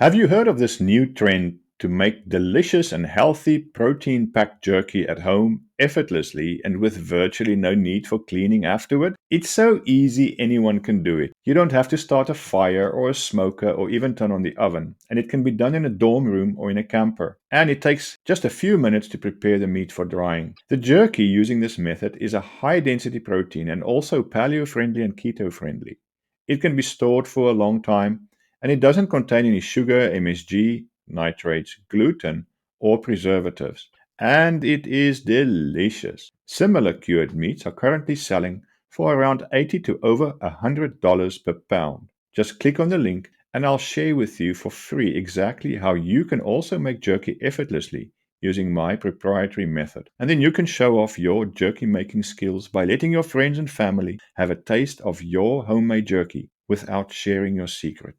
Have you heard of this new trend to make delicious and healthy protein packed jerky at home effortlessly and with virtually no need for cleaning afterward? It's so easy, anyone can do it. You don't have to start a fire or a smoker or even turn on the oven, and it can be done in a dorm room or in a camper. And it takes just a few minutes to prepare the meat for drying. The jerky using this method is a high density protein and also paleo friendly and keto friendly. It can be stored for a long time, and it doesn't contain any sugar, MSG, nitrates, gluten, or preservatives. And it is delicious. Similar cured meats are currently selling for around 80 to over $100 per pound. Just click on the link and I'll share with you for free exactly how you can also make jerky effortlessly using my proprietary method. And then you can show off your jerky making skills by letting your friends and family have a taste of your homemade jerky without sharing your secret.